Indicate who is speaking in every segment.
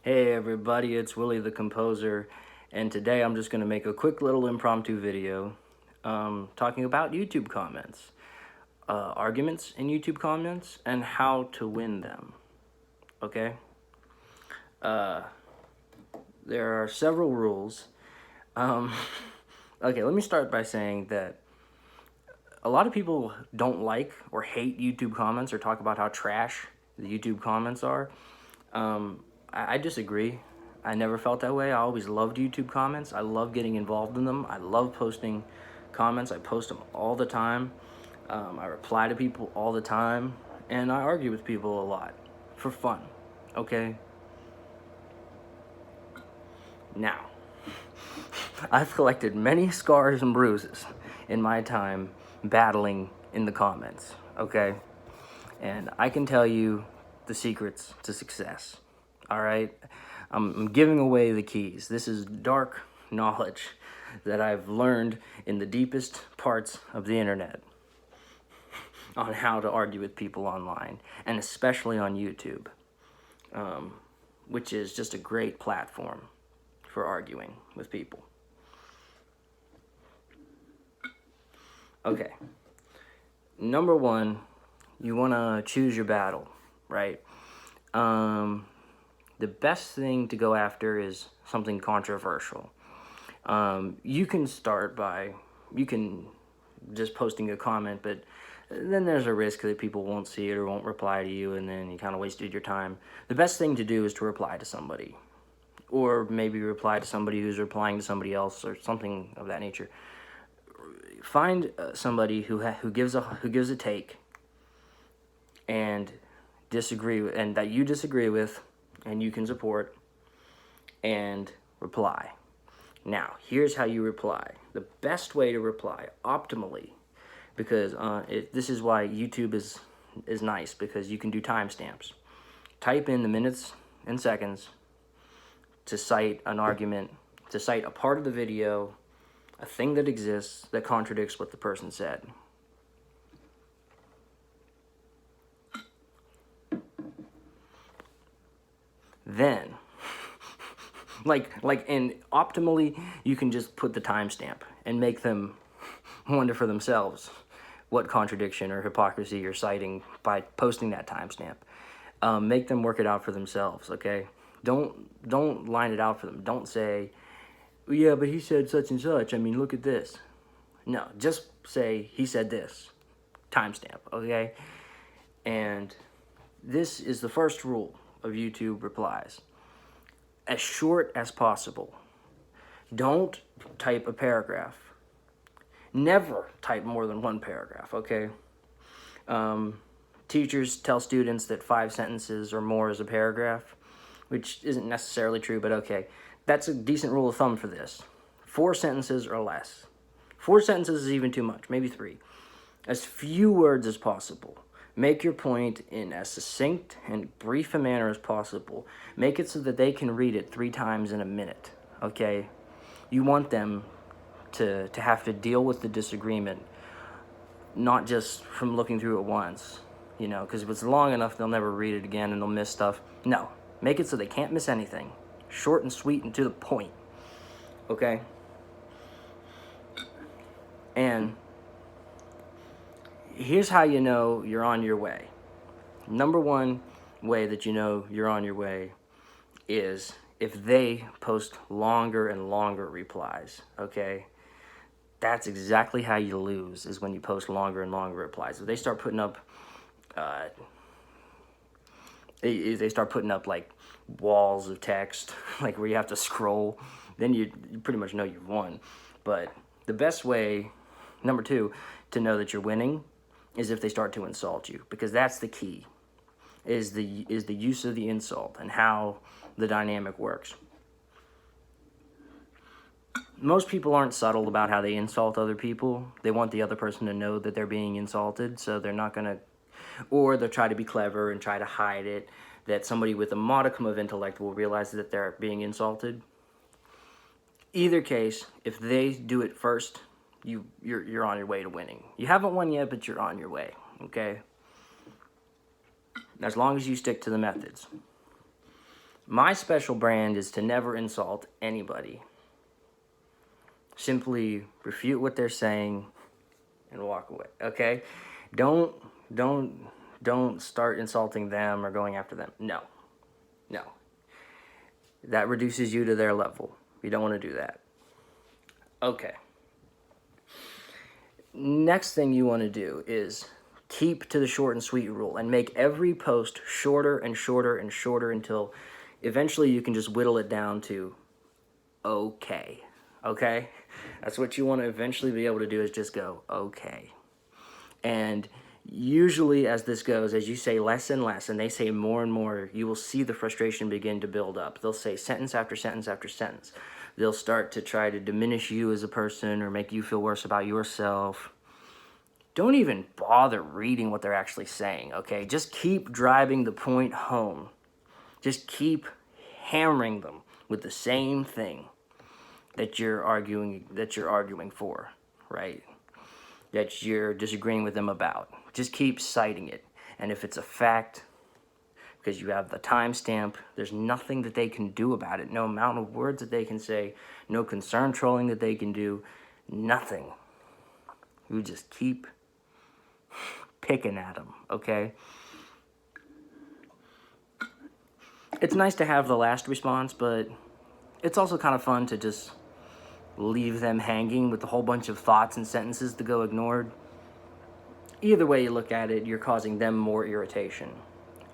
Speaker 1: Hey everybody, it's Willie the Composer, and today I'm just going to make a quick little impromptu video talking about YouTube comments, arguments in YouTube comments, and how to win them, okay? There are several rules. Okay, let me start by saying that a lot of people don't like or hate YouTube comments or talk about how trash the YouTube comments are. I disagree. I never felt that way. I always loved YouTube comments. I love getting involved in them. I love posting comments. I post them all the time. I reply to people all the time. And I argue with people a lot for fun. Okay? Now, I've collected many scars and bruises in my time battling in the comments. Okay? And I can tell you the secrets to success. All right? I'm giving away the keys. This is dark knowledge that I've learned in the deepest parts of the internet on how to argue with people online, and especially on YouTube, which is just a great platform for arguing with people. Okay. Number one, you want to choose your battle, right? The best thing to go after is something controversial. You can start by, you can just posting a comment, but then there's a risk that people won't see it or won't reply to you, and then you kind of wasted your time. The best thing to do is to reply to somebody, or maybe reply to somebody who's replying to somebody else, or something of that nature. Find somebody who gives a take and that you disagree with, and you can support, and reply. Now, here's how you reply. The best way to reply, optimally, because this is why YouTube is nice, because you can do timestamps. Type in the minutes and seconds to cite an argument, to cite a part of the video, a thing that exists that contradicts what the person said. Then, and optimally, you can just put the timestamp and make them wonder for themselves what contradiction or hypocrisy you're citing by posting that timestamp. Make them work it out for themselves, okay? Don't line it out for them. Don't say, yeah, but he said such and such. I mean, look at this. No, just say, he said this. Timestamp, okay? And this is the first rule of YouTube replies. As short as possible. Don't type a paragraph. Never type more than one paragraph, okay? Teachers tell students that 5 sentences or more is a paragraph, which isn't necessarily true, but okay. That's a decent rule of thumb for this. 4 sentences or less. 4 sentences is even too much, maybe 3. As few words as possible. Make your point in as succinct and brief a manner as possible. Make it so that they can read it 3 times in a minute, okay? You want them to have to deal with the disagreement, not just from looking through it once, you know, because if it's long enough, they'll never read it again and they'll miss stuff. No, make it so they can't miss anything. Short and sweet and to the point, okay? And here's how you know you're on your way. Number one way that you know you're on your way is if they post longer and longer replies, okay? That's exactly how you lose, is when you post longer and longer replies. If they start putting up, they start putting up like walls of text, like where you have to scroll, then you pretty much know you've won. But the best way, number 2, to know that you're winning is if they start to insult you, because that's the key, is the use of the insult and how the dynamic works. Most people aren't subtle about how they insult other people. They want the other person to know that they're being insulted, so they're not going to, or they'll try to be clever and try to hide it, that somebody with a modicum of intellect will realize that they're being insulted. Either case, if they do it first, you're on your way to winning. You haven't won yet, but you're on your way, okay? As long as you stick to the methods. My special brand is to never insult anybody. Simply refute what they're saying and walk away, okay? Don't start insulting them or going after them. No. That reduces you to their level. You don't want to do that. Okay. Next thing you want to do is keep to the short and sweet rule and make every post shorter and shorter and shorter until eventually you can just whittle it down to okay. Okay? That's what you want to eventually be able to do, is just go okay. And usually as this goes, as you say less and less and they say more and more, you will see the frustration begin to build up. They'll say sentence after sentence after sentence. They'll start to try to diminish you as a person or make you feel worse about yourself. Don't even bother reading what they're actually saying, okay? Just keep driving the point home. Just keep hammering them with the same thing that you're arguing for, right? That you're disagreeing with them about. Just keep citing it. And if it's a fact, because you have the timestamp, there's nothing that they can do about it. No amount of words that they can say, no concern trolling that they can do, nothing. You just keep picking at them, okay? It's nice to have the last response, but it's also kind of fun to just leave them hanging with a whole bunch of thoughts and sentences to go ignored. Either way you look at it, you're causing them more irritation.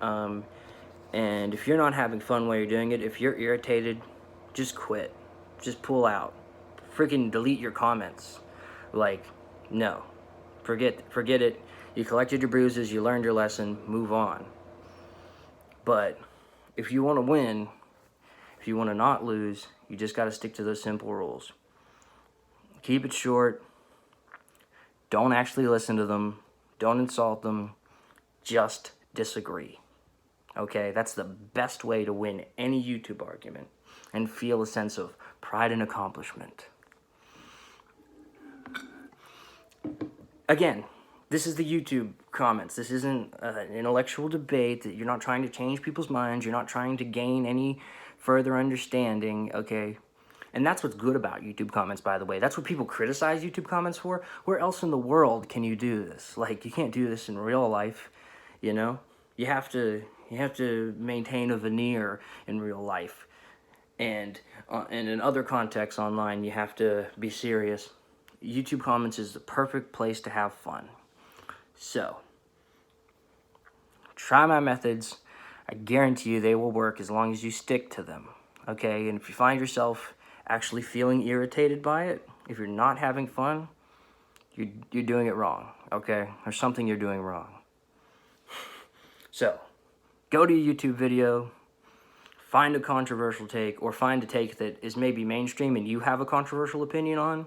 Speaker 1: And if you're not having fun while you're doing it, if you're irritated, just quit. Just pull out. Freaking delete your comments. Like, no. Forget it. You collected your bruises, you learned your lesson, move on. But if you want to win, if you want to not lose, you just got to stick to those simple rules. Keep it short. Don't actually listen to them. Don't insult them. Just disagree. Okay, that's the best way to win any YouTube argument and feel a sense of pride and accomplishment. Again, this is the YouTube comments. This isn't an intellectual debate. You're not trying to change people's minds. You're not trying to gain any further understanding, okay? And that's what's good about YouTube comments, by the way. That's what people criticize YouTube comments for. Where else in the world can you do this? Like, you can't do this in real life, you know? You have to maintain a veneer in real life. And in other contexts online, you have to be serious. YouTube comments is the perfect place to have fun. So, try my methods. I guarantee you they will work as long as you stick to them, okay? And if you find yourself actually feeling irritated by it, if you're not having fun, you're doing it wrong, okay? There's something you're doing wrong. So, go to a YouTube video, find a controversial take, or find a take that is maybe mainstream and you have a controversial opinion on,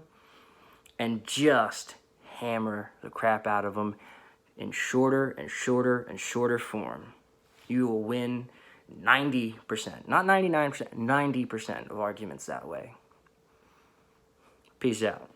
Speaker 1: and just hammer the crap out of them in shorter and shorter and shorter form. You will win 90%, not 99%, 90% of arguments that way. Peace out.